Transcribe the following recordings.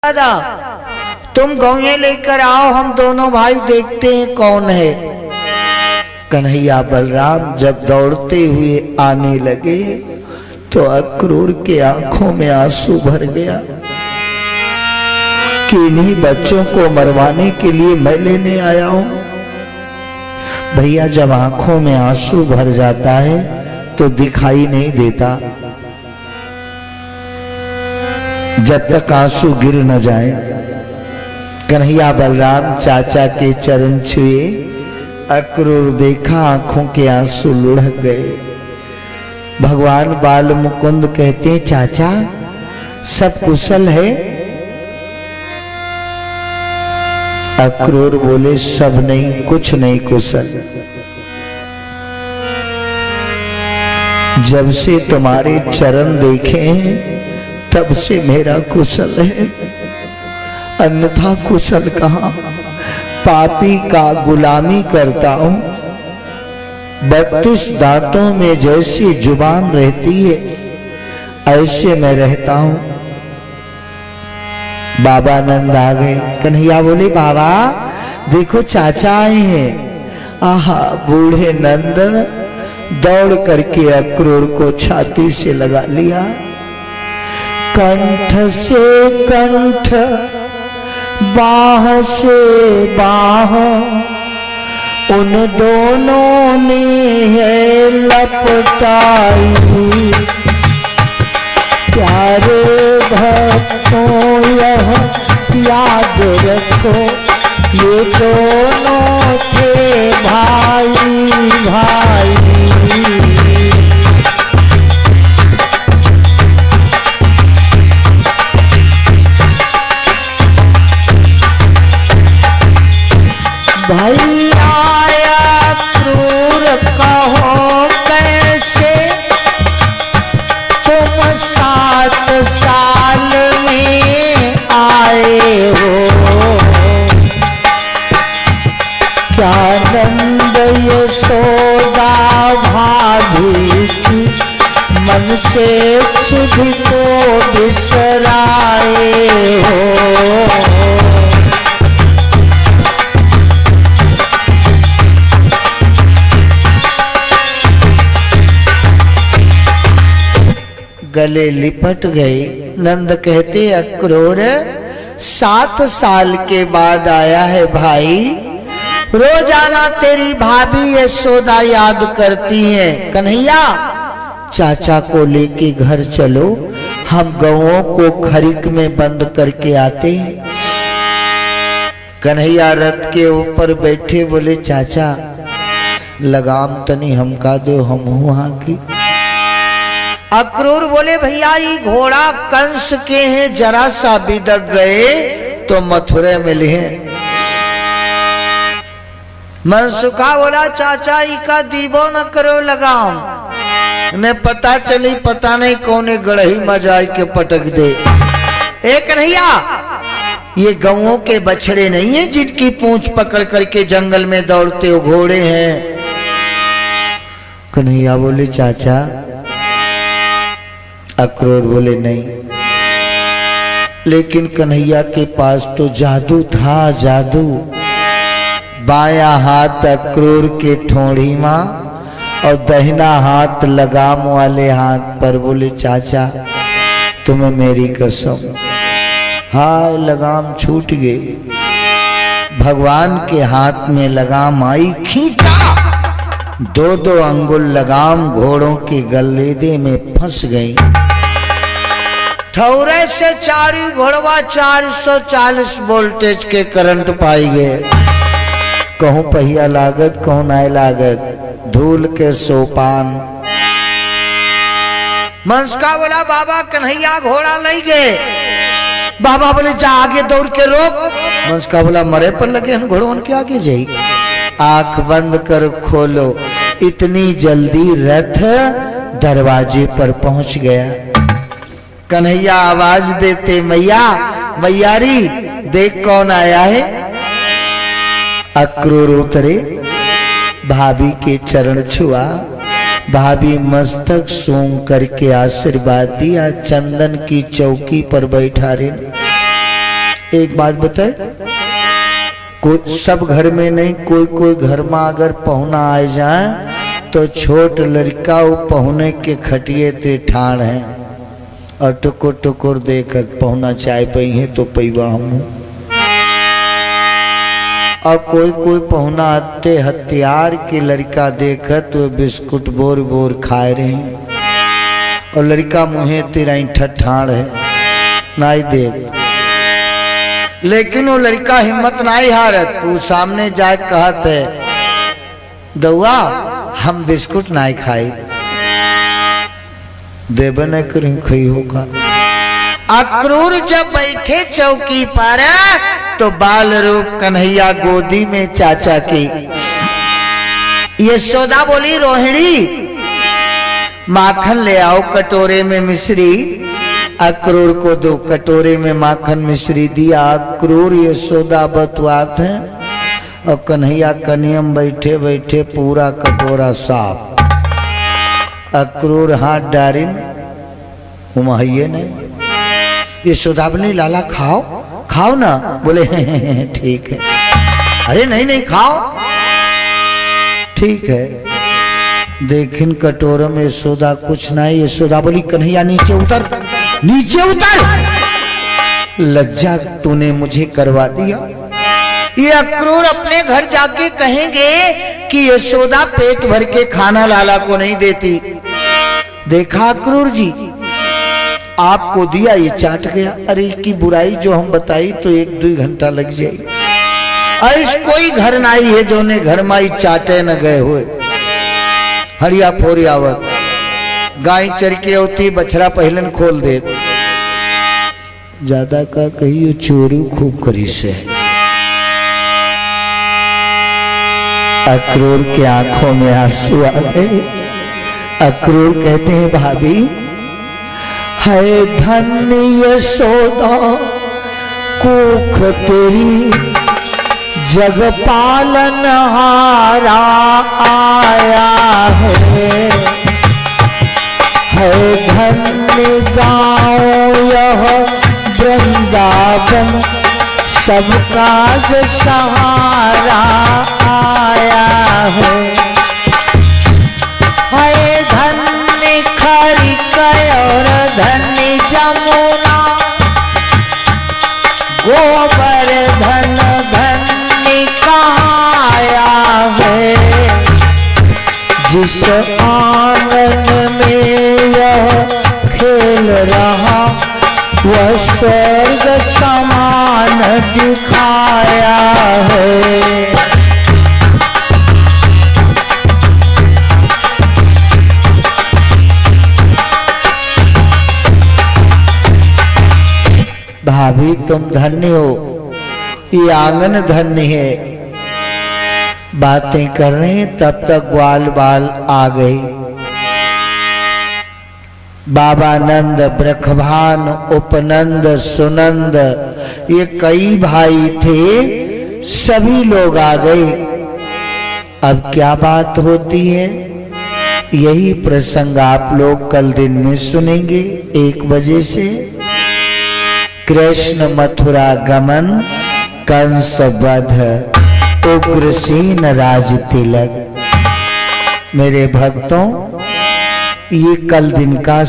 दादा तुम गौएं लेकर आओ, हम दोनों भाई देखते हैं कौन है। कन्हैया बलराम जब दौड़ते हुए आने लगे तो अक्रूर के आंखों में आंसू भर गया कि इन्हीं बच्चों को मरवाने के लिए मैं लेने आया हूं। भैया जब आंखों में आंसू भर जाता है तो दिखाई नहीं देता, जब तक आंसू गिर न जाए। कन्हैया बलराम चाचा के चरण छुए, अक्रूर देखा आंखों के आंसू लुढ़क गए। भगवान बाल मुकुंद कहते हैं चाचा सब कुशल है? अक्रूर बोले सब नहीं, कुछ नहीं कुशल। जब से तुम्हारे चरण देखे हैं तब से मेरा कुशल है, अन्यथा कुशल कहां। पापी का गुलामी करता हूं, 32 दांतों में जैसी जुबान रहती है ऐसे मैं रहता हूं। बाबा नंद आ गए। कन्हैया बोले बाबा देखो चाचा आए हैं। आहा, बूढ़े नंद दौड़ करके अक्रूर को छाती से लगा लिया। कंठ से कंठ, बाह से बाह, उन दोनों ने है लपटाई। प्यारे भक्तों यह याद रखो, ये दोनों थे भाई भाई। भाई आया क्रूर कहो कैसे, तुम 7 साल में आए हो। क्या नंद यशोदा भाभी की मन से सुध को बिसराए हो। गले लिपट गए। नंद कहते अक्रूर 7 साल के बाद आया है भाई, रोजाना तेरी भाभी यशोदा याद करती है। कन्हैया चाचा को लेके घर चलो, हम गौओं को खरीक में बंद करके आते हैं। कन्हैया रथ के ऊपर बैठे बोले चाचा लगाम तनी हमका दो, हम वहां की। अक्रूर बोले भैया ये घोड़ा कंस के हैं, जरा सा बिदक गए तो मथुरा मिले हैं। मनसुखा बोला चाचा इका दीबो न करो लगाम, ने पता चली पता नहीं कौने गढ़ही मजाई के पटक दे। एक कन्हैया ये गौओं के बछड़े नहीं है जिनकी पूंछ पकड़ करके जंगल में दौड़ते हो घोड़े हैं। कन्हैया बोले चाचा। अक्रूर बोले नहीं, लेकिन कन्हैया के पास तो जादू था, जादू। बायां हाथ अक्रूर के ठोड़ी मां और दाहिना हाथ लगाम वाले हाथ पर। बोले चाचा तुम्हें मेरी कसम। हाय लगाम छूट गई, भगवान के हाथ में लगाम आई, खींचा 2-2 अंगुल लगाम घोड़ों के गलेदे में फंस गई। ठौरे से चारी घोड़वा 440 वोल्टेज के करंट पाई गए। कहूं पहिया लागत कहूं नाय लागत, धूल के सोपान। मनसका बोला बाबा कन्हैया घोड़ा ले गए। बाबा बोले जा आगे दौड़ के रोक। मनसका बोला मरे पर लगे हम घोड़ों के आगे जाई। आंख बंद कर खोलो, इतनी जल्दी रथ दरवाजे पर पहुंच गया। कन्हैया आवाज देते मैया मैयारी देख कौन आया है। अक्रूर उतरे, भाभी के चरण छुआ, भाभी मस्तक सूंघ करके आशीर्वाद दिया, चंदन की चौकी पर बैठा रे। एक बात बताए, कोई सब घर में नहीं, कोई कोई घर में अगर पहुना आ जाए तो छोट लड़का वो पहुने के खटिए ते ठाड़ है और टुकुर टुकुर देकर पहुना चाय पई है तो पैवा हम। और कोई कोई पहुना आते हथियार के लड़का देखत तो बिस्कुट बोर बोर खाए रहे और लड़का मुहे तेरा ठठाड़ है नाई देख, लेकिन वो लड़का हिम्मत नहीं हारत, तू सामने जाए कहत है दौआ हम बिस्कुट नहीं खाई, देव न करें खई होगा। अक्रूर जब बैठे चौकी पर तो बाल रूप कन्हैया गोदी में चाचा की। यशोदा बोली रोहिणी माखन ले आओ कटोरे में मिश्री। अक्रूर को 2 कटोरे में माखन मिश्री दिया। अक्रूर यशोदा बतवात है और कन्हैया कनियम बैठे बैठे पूरा कटोरा साफ। अक्रूर हाथ डारिन उमाइये ने। यशोदा बोली लाला खाओ खाओ ना। बोले ठीक है। अरे नहीं नहीं खाओ, ठीक है। देखिन कटोरे में यशोदा कुछ नहीं। यशोदा बोली कन्हैया नीचे उतर, नीचे उतर, लज्जा तूने मुझे करवा दिया। ये अक्रूर अपने घर जाके कहेंगे कि यशोदा पेट भर के खाना लाला को नहीं देती। देखा अक्रूर जी आपको दिया ये चाट गया। अरे की बुराई जो हम बताई तो 1-2 घंटा लग जाए। ऐस कोई घर नहीं है जो ने घर माई चाटे न गए हुए। हरिया फोरियावत गाय चर के होती बछड़ा पहलन खोल दे। ज्यादा का कही चोरू खूब करी से। अक्रूर के आंखों में आंसू आ गए। अक्रूर कहते हैं भाभी है धन्य यशोदा कुख तेरी, जग पालन हारा आया है धन्य गाँव यह वृंदावन, सब काज सहारा आया है धन्य खरिका और धन्य जमुना, गोवर्धन धन्य कहाँ आया है, जिस आंगन में यह खेल रहा वह स्वर्ग समान दिखाया है। भाभी तुम धन्य हो, ये आंगन धन्य है। बातें कर रहे हैं तब तक ग्वाल बाल आ गई। बाबा नंद, ब्रखभान, उपनंद, सुनंद ये कई भाई थे, सभी लोग आ गए। अब क्या बात होती है यही प्रसंग आप लोग कल दिन में सुनेंगे 1 बजे से। कृष्ण मथुरा गमन, कंस वध, उग्रसेन राज तिलक। मेरे भक्तों ये कल दिन का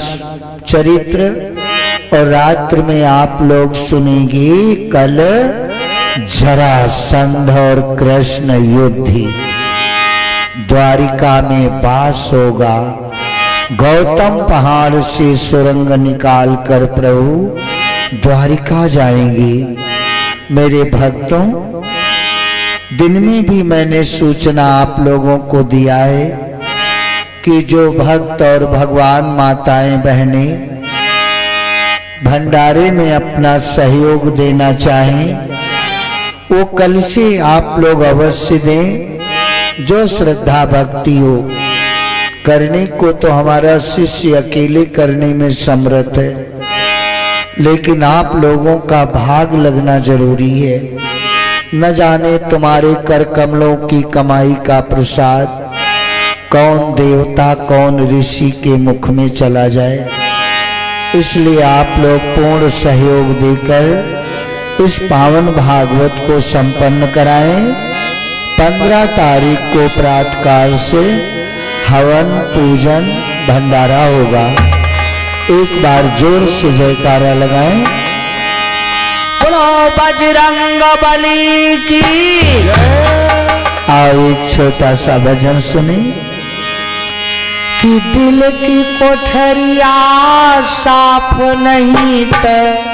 चरित्र और रात्र में आप लोग सुनेंगे कल जरासंध और कृष्ण युद्ध। द्वारिका में वास होगा। गौतम पहाड़ से सुरंग निकाल कर प्रभु द्वारिका जाएंगे। मेरे भक्तों दिन में भी मैंने सूचना आप लोगों को दिया है कि जो भक्त और भगवान माताएं बहनें भंडारे में अपना सहयोग देना चाहें वो कल से आप लोग अवश्य दें। जो श्रद्धा भक्ति हो करने को तो हमारा शिष्य अकेले करने में समर्थ है, लेकिन आप लोगों का भाग लगना जरूरी है। न जाने तुम्हारे कर कमलों की कमाई का प्रसाद कौन देवता कौन ऋषि के मुख में चला जाए। इसलिए आप लोग पूर्ण सहयोग देकर इस पावन भागवत को संपन्न कराएं। 15 तारीख को प्रातःकाल से हवन पूजन भंडारा होगा। एक बार जोर से जयकारा लगाएं। बोलो बजरंग बली की। आओ एक छोटा सा भजन सुने कि दिल की कोठरिया साफ नहीं तो